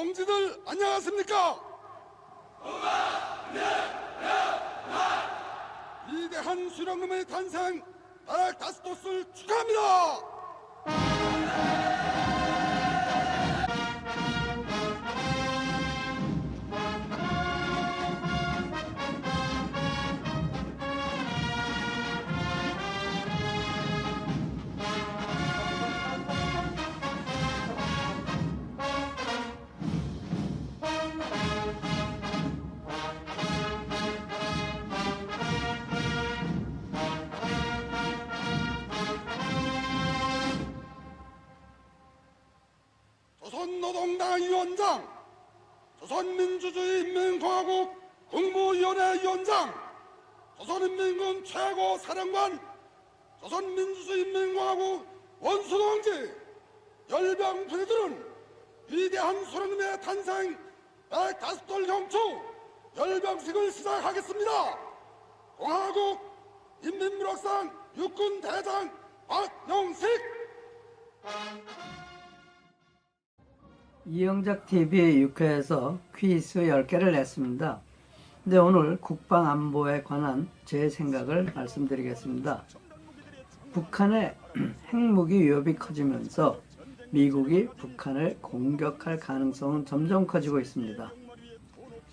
동지들 안녕하십니까? 위대한 수령님의 탄생 바락다스토스를 축하합니다. 조선노동당 위원장, 조선민주주의인민공화국 국무위원회 위원장, 조선인민군 최고사령관, 조선민주주의인민공화국 원수동지, 열병부대들은 위대한 수령님의 탄생 105돌 경축 열병식을 시작하겠습니다. 공화국 인민무력상 육군대장 박영식. 이영작 TV 6회에서 퀴즈 10개를 냈습니다. 근데 오늘 국방안보에 관한 제 생각을 말씀드리겠습니다. 북한의 핵무기 위협이 커지면서 미국이 북한을 공격할 가능성은 점점 커지고 있습니다.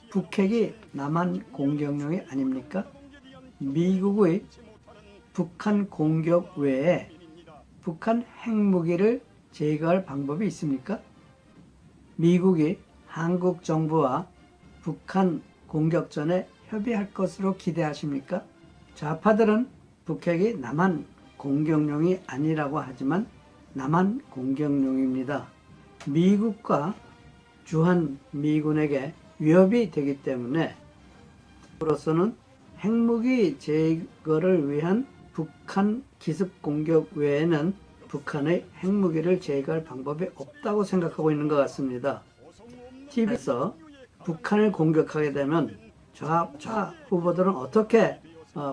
북핵이 남한 공격용이 아닙니까? 미국의 북한 공격 외에 북한 핵무기를 제거할 방법이 있습니까? 미국이 한국 정부와 북한 공격 전에 협의할 것으로 기대하십니까? 좌파들은 북핵이 남한 공격용이 아니라고 하지만 남한 공격용입니다. 미국과 주한 미군에게 위협이 되기 때문에 으로서는 핵무기 제거를 위한 북한 기습 공격 외에는 북한의 핵무기를 제거할 방법이 없다고 생각하고 있는 것 같습니다. TV에서 북한을 공격하게 되면 좌파 후보들은 어떻게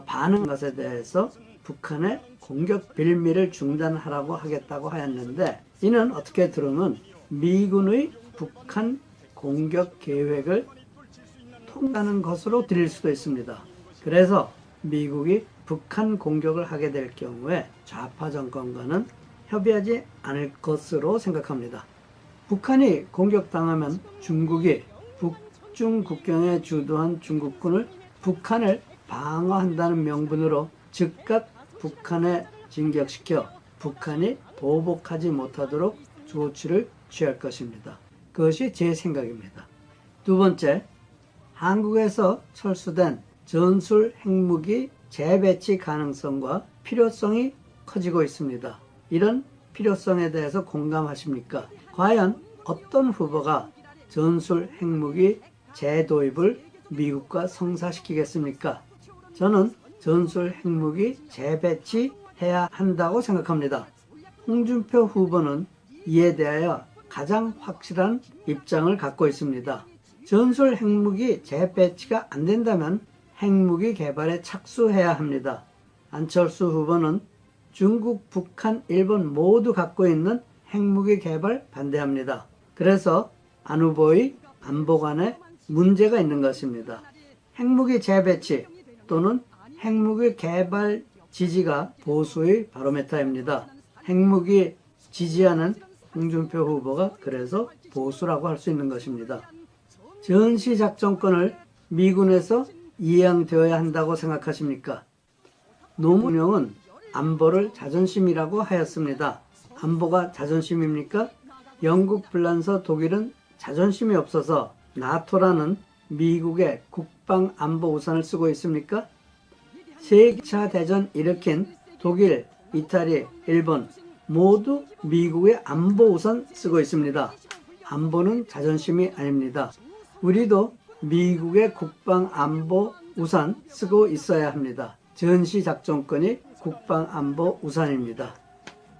반응한 것에 대해서 북한의 공격 빌미를 중단하라고 하겠다고 하였는데, 이는 어떻게 들으면 미군의 북한 공격 계획을 통과하는 것으로 들릴 수도 있습니다. 그래서 미국이 북한 공격을 하게 될 경우에 좌파 정권과는 협의하지 않을 것으로 생각합니다. 북한이 공격당하면 중국이 북중 국경에 주도한 중국군을 북한을 방어한다는 명분으로 즉각 북한에 진격시켜 북한이 보복하지 못하도록 조치를 취할 것입니다. 그것이 제 생각입니다. 두 번째, 한국에서 철수된 전술 핵무기 재배치 가능성과 필요성이 커지고 있습니다. 이런 필요성에 대해서 공감하십니까? 과연 어떤 후보가 전술 핵무기 재도입을 미국과 성사시키겠습니까? 저는 전술 핵무기 재배치해야 한다고 생각합니다. 홍준표 후보는 이에 대하여 가장 확실한 입장을 갖고 있습니다. 전술 핵무기 재배치가 안 된다면 핵무기 개발에 착수해야 합니다. 안철수 후보는 중국, 북한, 일본 모두 갖고 있는 핵무기 개발 반대합니다. 그래서 안 후보의 안보관에 문제가 있는 것입니다. 핵무기 재배치 또는 핵무기 개발 지지가 보수의 바로메타입니다. 핵무기 지지하는 홍준표 후보가 그래서 보수라고 할 수 있는 것입니다. 전시작전권을 미군에서 이양되어야 한다고 생각하십니까? 노무현은 안보를 자존심이라고 하였습니다. 안보가 자존심입니까? 영국, 불란서, 독일은 자존심이 없어서 나토라는 미국의 국방안보 우산을 쓰고 있습니까? 제2차 대전 일으킨 독일, 이탈리, 일본 모두 미국의 안보 우산 쓰고 있습니다. 안보는 자존심이 아닙니다. 우리도 미국의 국방안보 우산 쓰고 있어야 합니다. 전시작전권이 국방안보 우산입니다.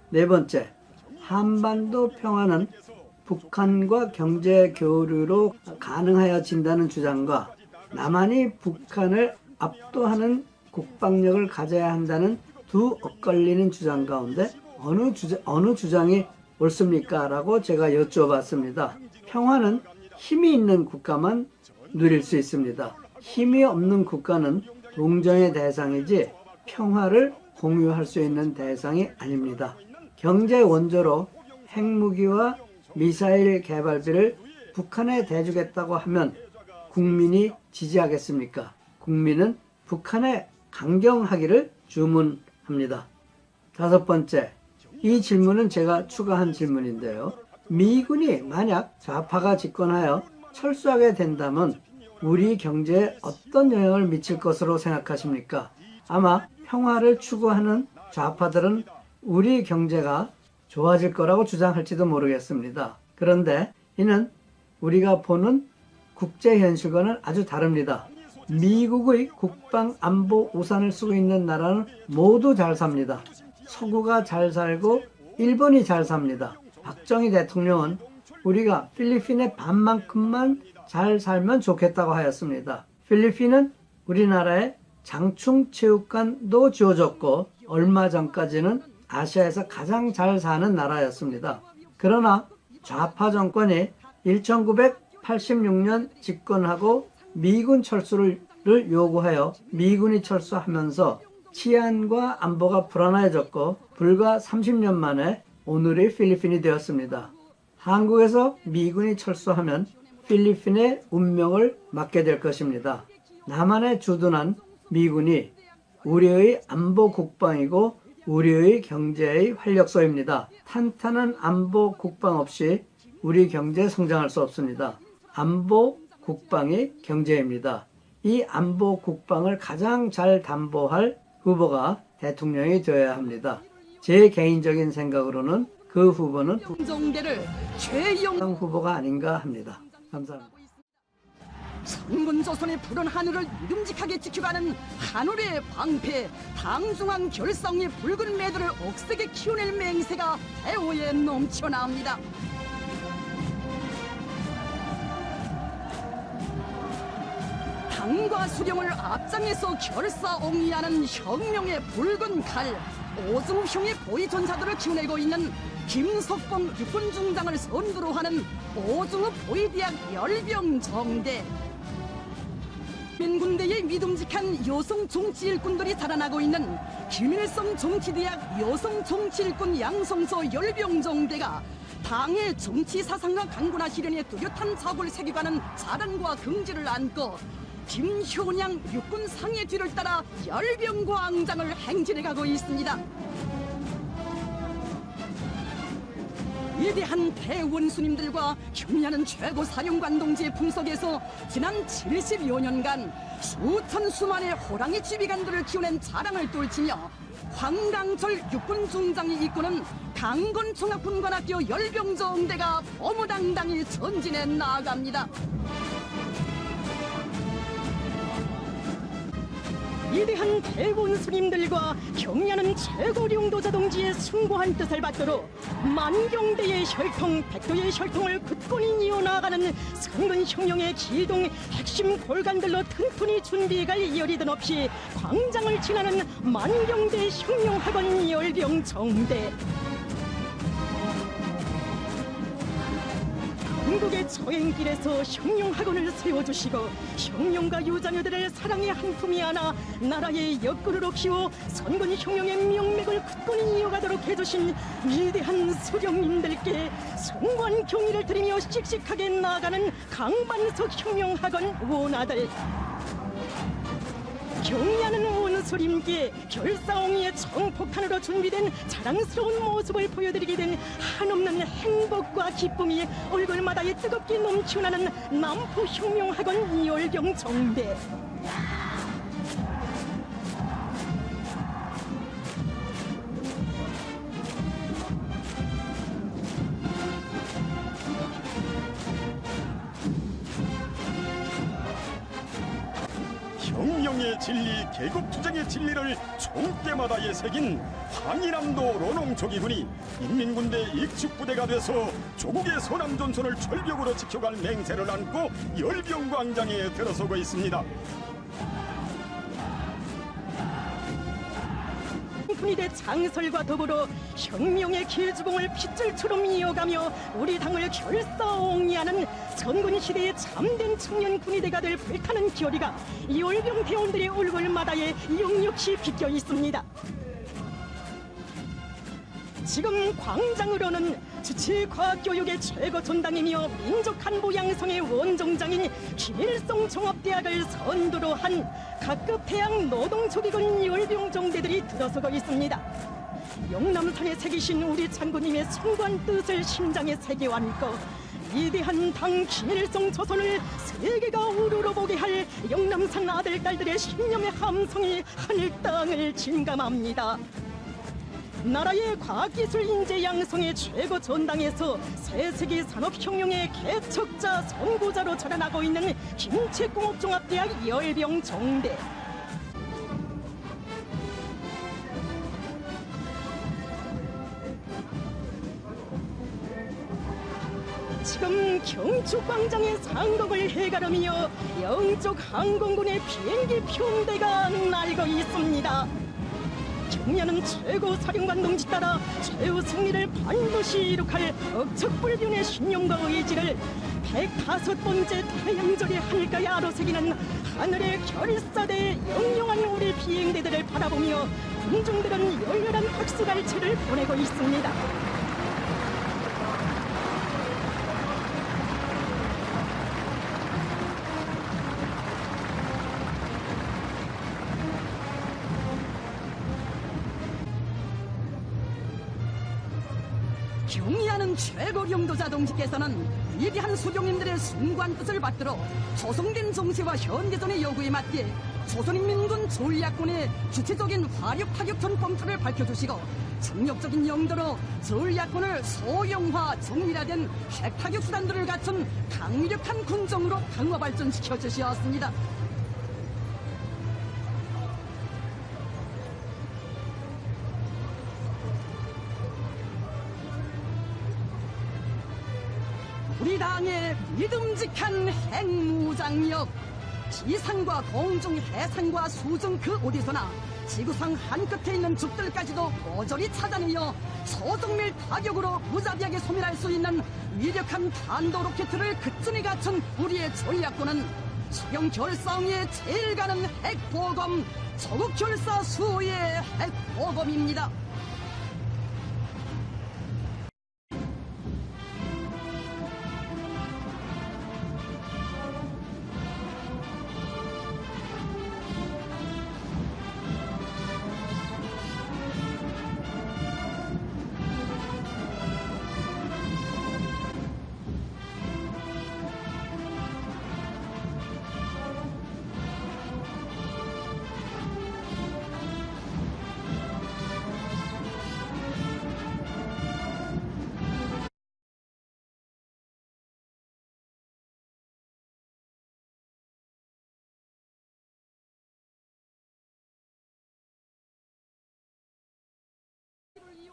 네 번째, 한반도 평화는 북한과 경제 교류로 가능하여진다는 주장과 남한이 북한을 압도하는 국방력을 가져야 한다는 두 엇갈리는 주장 가운데 어느 주장이 옳습니까? 라고 제가 여쭤봤습니다. 평화는 힘이 있는 국가만 누릴 수 있습니다. 힘이 없는 국가는 동정의 대상이지 평화를 공유할 수 있는 대상이 아닙니다. 경제 원조로 핵무기와 미사일 개발비를 북한에 대주겠다고 하면 국민이 지지하겠습니까? 국민은 북한에 강경하기를 주문합니다. 다섯 번째, 이 질문은 제가 추가한 질문인데요. 미군이 만약 좌파가 집권하여 철수하게 된다면 우리 경제에 어떤 영향을 미칠 것으로 생각하십니까? 아마 평화를 추구하는 좌파들은 우리 경제가 좋아질 거라고 주장할지도 모르겠습니다. 그런데 이는 우리가 보는 국제 현실과는 아주 다릅니다. 미국의 국방 안보 우산을 쓰고 있는 나라는 모두 잘 삽니다. 서구가 잘 살고 일본이 잘 삽니다. 박정희 대통령은 우리가 필리핀의 반만큼만 잘 살면 좋겠다고 하였습니다. 필리핀은 우리나라에 장충체육관도 지어줬고 얼마 전까지는 아시아에서 가장 잘 사는 나라였습니다. 그러나 좌파 정권이 1986년 집권하고 미군 철수를 요구하여 미군이 철수하면서 치안과 안보가 불안해졌고 불과 30년 만에 오늘의 필리핀이 되었습니다. 한국에서 미군이 철수하면 필리핀의 운명을 맡게 될 것입니다. 남한에 주둔한 미군이 우리의 안보 국방이고 우리의 경제의 활력소입니다. 탄탄한 안보 국방 없이 우리 경제 성장할 수 없습니다. 안보 국방이 경제입니다. 이 안보 국방을 가장 잘 담보할 후보가 대통령이 되어야 합니다. 제 개인적인 생각으로는 그 후보는 최영 후보가 아닌가 합니다. 감사합니다. 선군조선의 푸른 하늘을 믿음직하게 지켜가는 하늘의 방패, 당중한 결성의 붉은 매들을 억세게 키워낼 맹세가 대오에 넘쳐나옵니다. 당과 수령을 앞장에서 결사옹이하는 혁명의 붉은 칼, 오중훈형의 보위전사들을 키워내고 있는 김석봉 육군중장을 선두로 하는 오중훈 보위대학 열병정대, 민군대의 믿음직한 여성 정치 일꾼들이 자라나고 있는 김일성 정치대학 여성 정치 일꾼 양성소 열병정대가 당의 정치 사상과 강군화 실현에 뚜렷한 자골을 새겨가는 자랑과 긍지를 안고 김효냥 육군 상의 뒤를 따라 열병광장을 행진해가고 있습니다. 위대한 대원수님들과 경의하는 최고 사령관 동지의 품석에서 지난 70여 년간 수천 수만의 호랑이 지휘관들을 키워낸 자랑을 떨치며 황강철 육군중장이 이끄는 강건총학군관학교 열병정대가 어무당당히 전진해 나아갑니다. 위대한 대원수님들과 경의하는 최고령도자 동지의 숭고한 뜻을 받들어 만경대의 혈통, 백도의 혈통을 굳건히 이어나가는 선근혁명의 기동 핵심 골간들로 튼튼히 준비해갈 열이든 없이 광장을 지나는 만경대 혁명학원 열병정대. 한국의 저행길에서 혁명학원을 세워주시고 혁명가 유자녀들을 사랑의 한 품이 안아 나라의 옆구르로 키워 선군혁명의 명맥을 굳건히 이어가도록 해주신 위대한 수령님들께 숭고한 경의를 드리며 씩씩하게 나아가는 강반석 혁명학원 원아들, 경의하는 원수님께 결사옹이의 정폭탄으로 준비된 자랑스러운 모습을 보여드리게 된 한없는 행복과 기쁨이 얼굴마다에 뜨겁게 넘쳐나는 남포혁명학원 열병정대. 혁명의 진리, 계급투쟁의 진리를 총대마다에 새긴 황인남도 로농조기군이 인민군대 익축부대가 돼서 조국의 서남전선을 철벽으로 지켜갈 맹세를 안고 열병광장에 들어서고 있습니다. 순위대 장설과 더불어 혁명의 길주공을 핏줄처럼 이어가며 우리 당을 결사옹이하는 선군 시대의 참된 청년 군의대가 될 불타는 결의가 열병 대원들의 얼굴마다에 역력히 비껴 있습니다. 지금 광장으로는 주치과학교육의 최고 전당이며 민족한부 양성의 원정장인 김일성 종합대학을 선두로 한 각급 대학 노동조기군 열병정대들이 들어서고 있습니다. 영남산에 새기신 우리 장군님의 숭고한 뜻을 심장에 새겨 안고 위대한 당 김일성 조선을 세계가 우러러보게 할 영남산 아들 딸들의 신념의 함성이 하늘 땅을 진감합니다. 나라의 과학기술 인재 양성의 최고 전당에서 새세기 산업혁명의 개척자 선구자로 자라나고 있는 김책공업종합대학 열병정대. 지금 경축광장의 상공을 해가르며 영적 항공군의 비행기 편대가 날고 있습니다. 경련은 최고 사령관 동지 따라 최후 승리를 반드시 이룩할 억척불변의 신념과 의지를 105번째 태양절의 하늘가에 아로새기는 하늘의 결사대의 영영한 우리 비행대들을 바라보며 군중들은 열렬한 박수갈채를 보내고 있습니다. 경의하는 최고領導자 동지께서는 위대한 수령님들의 숭고한 뜻을 받들어 조성된 정세와 현대전의 요구에 맞게 조선인민군 전략군의 주체적인 화력 타격 전범투를 밝혀주시고 정력적인 용도로 전략군을 소형화 정밀화된 핵타격 수단들을 갖춘 강력한 군정으로 강화 발전시켜 주시었습니다. 우리 당의 믿음직한 핵무장력, 지상과 공중, 해상과 수중 그 어디서나 지구상 한끝에 있는 적들까지도 모조리 찾아내어 소정밀 타격으로 무자비하게 소멸할 수 있는 위력한 탄도 로켓을 그쯤에 갖춘 우리의 전략군은 수령 결사의 제일 가는 핵보검, 조국 결사 수의 핵보검입니다.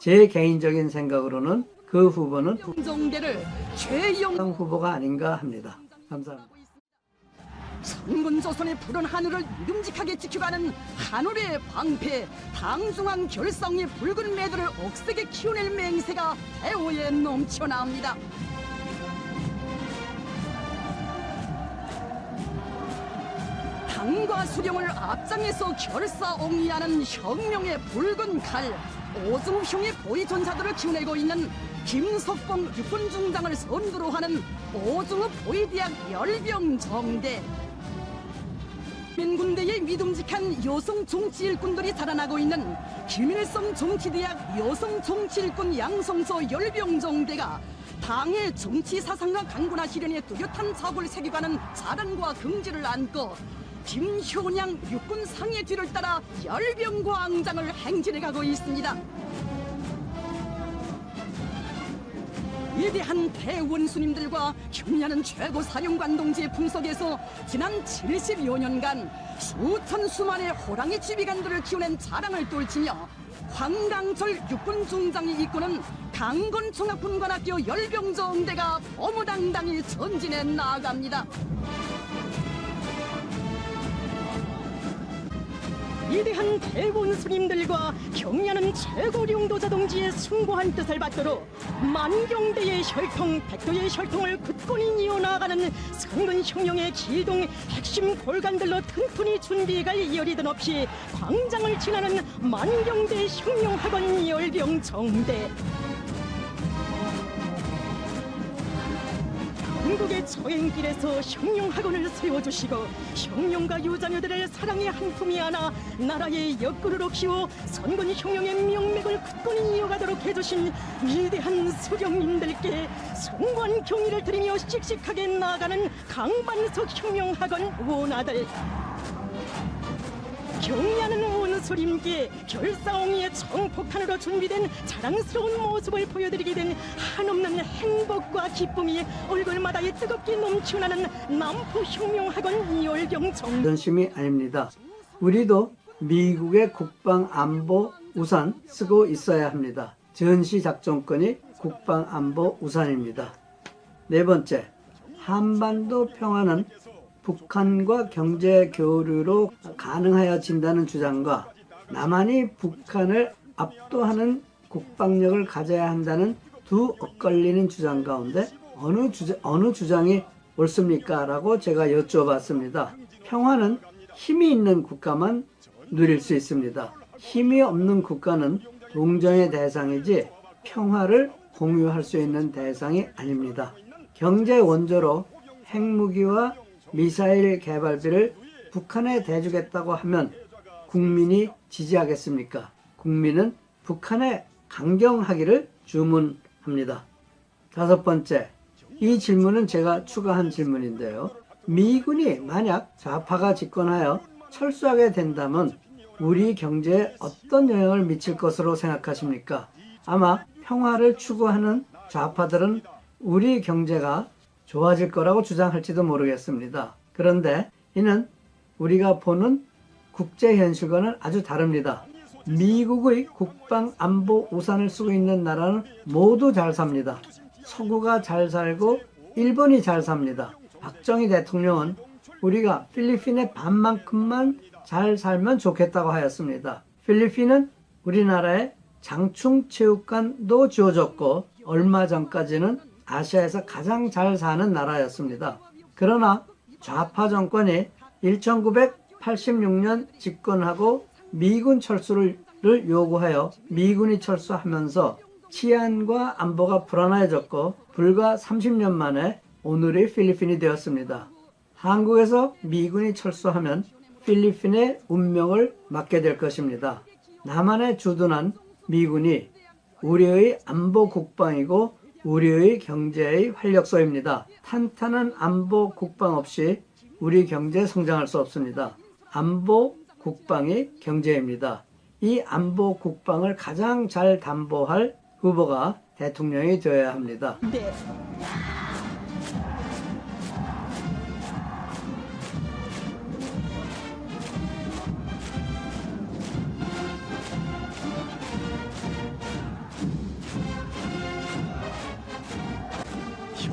제 개인적인 생각으로는 그 후보는 정대를 최영 후보가 아닌가 합니다. 감사합니다. 선군 조선의 푸른 하늘을 믿음직하게 지켜가는 하늘의 방패, 당중한 결성의 붉은 매들을 억세게 키워낼 맹세가 대오에 넘쳐나옵니다. 당과 수령을 앞장에서 결사옹이하는 혁명의 붉은 칼, 오중흉의 보위전사들을 키워내고 있는 김석봉 육군중장을 선두로 하는 오중의 보위대학 열병정대. 민군대의 믿음직한 여성 정치 일꾼들이 자라나고 있는 김일성 정치대학 여성 정치 일꾼 양성소 열병정대가 당의 정치 사상과 강군화 실현에 뚜렷한 작업을 새겨가는 자랑과 긍지를 안고 김효냥 육군 상의 뒤를 따라 열병광장을 행진해가고 있습니다. 위대한 대원수님들과 경의하는 최고 사령관 동지의 풍속에서 지난 70여 년간 수천 수만의 호랑이 지휘관들을 키워낸 자랑을 떨치며 황강철 육군중장이 이끄는 강건종합군관학교 열병정대가 어무당당히 전진해 나아갑니다. 위대한 대원수님들과 경야는 최고령도자 동지의 숭고한 뜻을 받들어 만경대의 혈통, 백도의 혈통을 굳건히 이어나가는 성근혁명의 기동 핵심 골간들로 튼튼히 준비가 이어리든 없이 광장을 지나는 만경대 혁명학원 열병정대. 중국의 저행길에서 혁명학원을 세워주시고 혁명가 유자녀들을 사랑의 한 품이 안아 나라의 옆구르로 키워 선군혁명의 명맥을 굳건히 이어가도록 해주신 위대한 수령님들께 숭고한 경의를 드리며 씩씩하게 나아가는 강반석 혁명학원 원아들. 경의하는 원수님께 결사옹이의 정폭탄으로 준비된 자랑스러운 모습을 보여드리게 된 한없는 행복과 기쁨이 얼굴마다에 뜨겁게 넘쳐나는 남포혁명학원 열병정. 전심이 아닙니다. 우리도 미국의 국방안보 우산 쓰고 있어야 합니다. 전시작전권이 국방안보 우산입니다. 네 번째, 한반도 평화는 북한과 경제 교류로 가능하여진다는 주장과 남한이 북한을 압도하는 국방력을 가져야 한다는 두 엇갈리는 주장 가운데 어느 주장이 옳습니까? 라고 제가 여쭤봤습니다. 평화는 힘이 있는 국가만 누릴 수 있습니다. 힘이 없는 국가는 동정의 대상이지 평화를 공유할 수 있는 대상이 아닙니다. 경제 원조로 핵무기와 미사일 개발비를 북한에 대주겠다고 하면 국민이 지지하겠습니까? 국민은 북한에 강경하기를 주문합니다. 다섯 번째, 이 질문은 제가 추가한 질문인데요. 미군이 만약 좌파가 집권하여 철수하게 된다면 우리 경제에 어떤 영향을 미칠 것으로 생각하십니까? 아마 평화를 추구하는 좌파들은 우리 경제가 좋아질 거라고 주장할지도 모르겠습니다. 그런데 이는 우리가 보는 국제 현실과는 아주 다릅니다. 미국의 국방 안보 우산을 쓰고 있는 나라는 모두 잘 삽니다. 서구가 잘 살고 일본이 잘 삽니다. 박정희 대통령은 우리가 필리핀의 반만큼만 잘 살면 좋겠다고 하였습니다. 필리핀은 우리나라에 장충체육관도 지어줬고 얼마 전까지는 아시아에서 가장 잘 사는 나라였습니다. 그러나 좌파 정권이 1986년 집권하고 미군 철수를 요구하여 미군이 철수하면서 치안과 안보가 불안해졌고 불과 30년 만에 오늘의 필리핀이 되었습니다. 한국에서 미군이 철수하면 필리핀의 운명을 맡게 될 것입니다. 남한에 주둔한 미군이 우리의 안보 국방이고 우리의 경제의 활력소입니다. 탄탄한 안보 국방 없이 우리 경제 성장할 수 없습니다. 안보 국방이 경제입니다. 이 안보 국방을 가장 잘 담보할 후보가 대통령이 되어야 합니다. 네.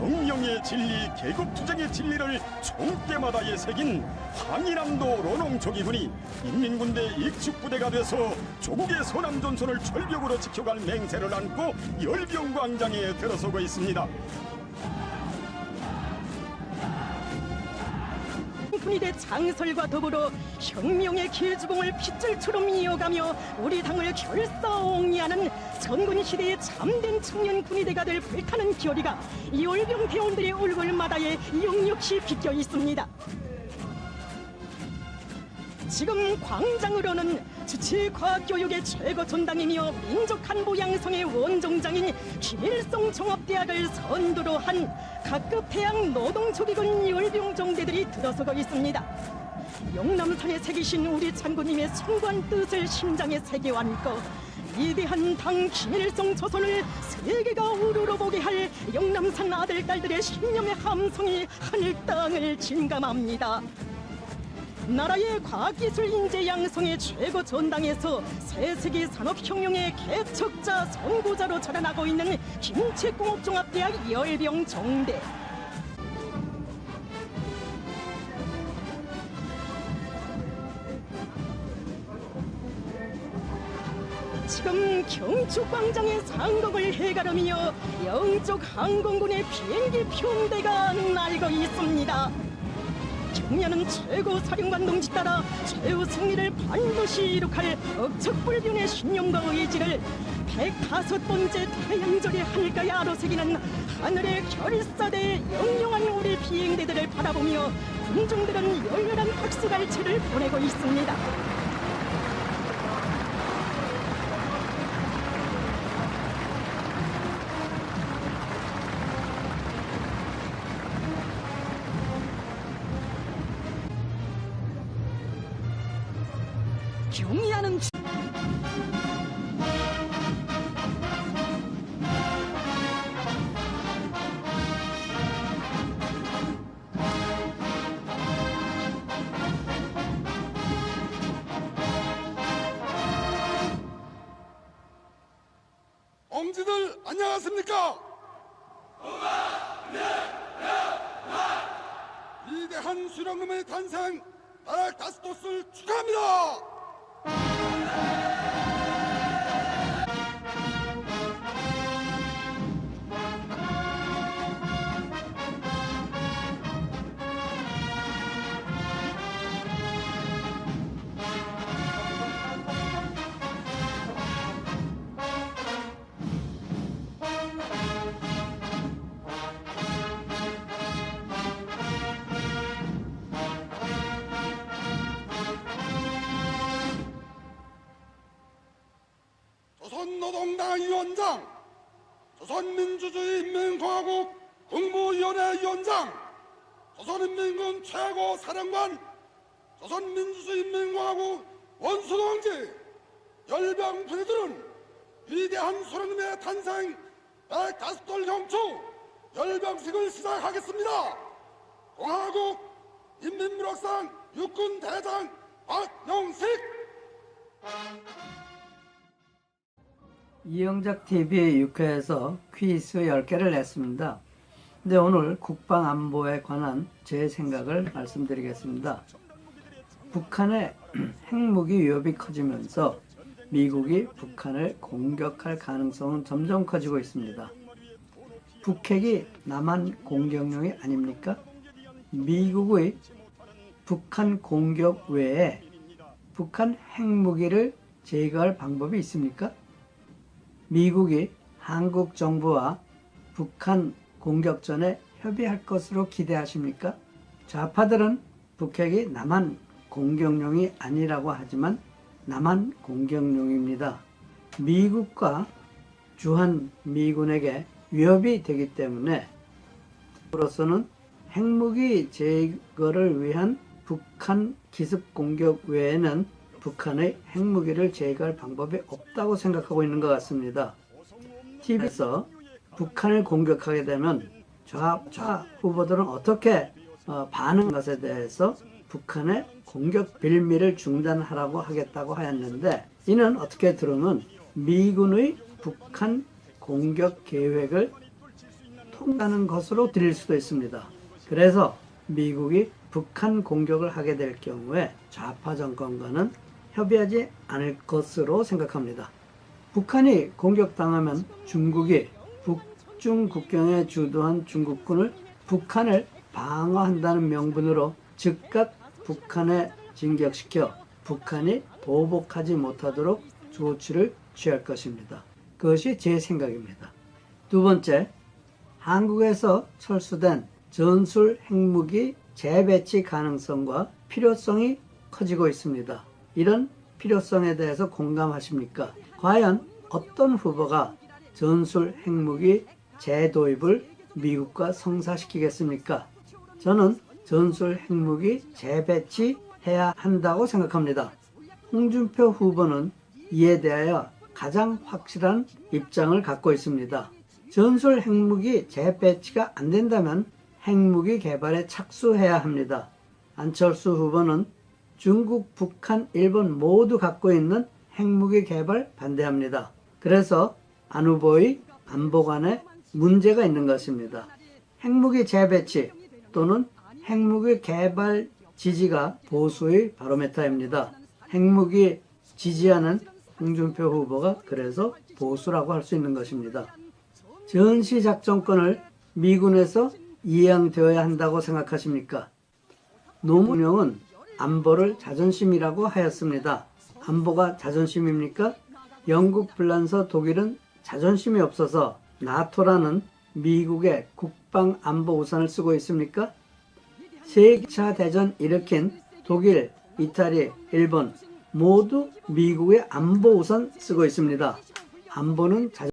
혁명의 진리, 계급투쟁의 진리를 총대마다에 새긴 황희남도 로농조기군이 인민군대 익축부대가 돼서 조국의 서남전선을 철벽으로 지켜갈 맹세를 안고 열병광장에 들어서고 있습니다. 군의대 장설과 더불어 혁명의 길주공을 핏줄처럼 이어가며 우리 당을 결사옹이하는 선군시대의 참된 청년 군의대가 될 불타는 결의가 열병 대원들의 얼굴마다에 역력시 비껴 있습니다. 지금 광장으로는 주치과학교육의 최고 전당이며 민족한보 양성의 원정장인 김일성 종합대학을 선두로 한 각급 대학 노동조기군 열병정대들이 들어서고 있습니다. 영남산에 새기신 우리 장군님의 숭고한 뜻을 심장에 새겨안고 위대한 당 김일성 조선을 세계가 우러러보게 할 영남산 아들 딸들의 신념의 함성이 하늘 땅을 진감합니다. 나라의 과학기술 인재 양성의 최고 전당에서 새세기 산업혁명의 개척자 선구자로 자라나고 있는 김책공업종합대학 열병정대. 지금 경축광장의 상공을 해가르며 영적 항공군의 비행기 편대가 날고 있습니다. 경련은 최고 사령관 동지 따라 최후 승리를 반드시 이룩할 억척불변의 신념과 의지를 105번째 태양절의 하늘가에 아로새기는 하늘의 결사대의 영영한 우리 비행대들을 바라보며 군중들은 열렬한 박수갈채를 보내고 있습니다. 경의하는 엄지들 안녕하십니까? 위대한 수령님의 탄생 다스토스를 축하합니다. 조선노동당 위원장, 조선민주주의인민공화국 국무위원회 위원장, 조선인민군 최고 사령관, 조선민주주의인민공화국 원수동지, 열병부대들은 위대한 수령님의 탄생 105돌 경축 열병식을 시작하겠습니다. 공화국 인민무력상 육군대장 박영식. 이영작 TV의 6회에서 퀴즈 10개를 냈습니다. 근데 오늘 국방안보에 관한 제 생각을 말씀드리겠습니다. 북한의 핵무기 위협이 커지면서 미국이 북한을 공격할 가능성은 점점 커지고 있습니다. 북핵이 남한 공격용이 아닙니까? 미국의 북한 공격 외에 북한 핵무기를 제거할 방법이 있습니까? 미국이 한국 정부와 북한 공격 전에 협의할 것으로 기대하십니까? 좌파들은 북핵이 남한 공격용이 아니라고 하지만 남한 공격용입니다. 미국과 주한 미군에게 위협이 되기 때문에 으로서는 핵무기 제거를 위한 북한 기습 공격 외에는 북한의 핵무기를 제거할 방법이 없다고 생각하고 있는 것 같습니다. TV에서 북한을 공격하게 되면 좌 후보들은 어떻게 반응한 것에 대해서 북한의 공격 빌미를 중단하라고 하겠다고 하였는데, 이는 어떻게 들으면 미군의 북한 공격 계획을 통과하는 것으로 들릴 수도 있습니다. 그래서 미국이 북한 공격을 하게 될 경우에 좌파 정권과는 협의하지 않을 것으로 생각합니다. 북한이 공격당하면 중국이 북중 국경에 주도한 중국군을 북한을 방어한다는 명분으로 즉각 북한에 진격시켜 북한이 보복하지 못하도록 조치를 취할 것입니다. 그것이 제 생각입니다. 두 번째, 한국에서 철수된 전술 핵무기 재배치 가능성과 필요성이 커지고 있습니다. 이런 필요성에 대해서 공감하십니까? 과연 어떤 후보가 전술 핵무기 재도입을 미국과 성사시키겠습니까? 저는 전술 핵무기 재배치해야 한다고 생각합니다. 홍준표 후보는 이에 대하여 가장 확실한 입장을 갖고 있습니다. 전술 핵무기 재배치가 안 된다면 핵무기 개발에 착수해야 합니다. 안철수 후보는 중국, 북한, 일본 모두 갖고 있는 핵무기 개발 반대합니다. 그래서 안 후보의 안보관에 문제가 있는 것입니다. 핵무기 재배치 또는 핵무기 개발 지지가 보수의 바로메터입니다. 핵무기 지지하는 홍준표 후보가 그래서 보수라고 할 수 있는 것입니다. 전시작전권을 미군에서 이양되어야 한다고 생각하십니까? 노무현은 안보를 자존심이라고 하였습니다. 안보가 자존심입니까? 영국, 불란서, 독일은 자존심이 없어서 나토라는 미국의 국방 안보 우산을 쓰고 있습니까? 제2차 대전 일으킨 독일, 이탈리, 일본 모두 미국의 안보 우산 쓰고 있습니다. 안보는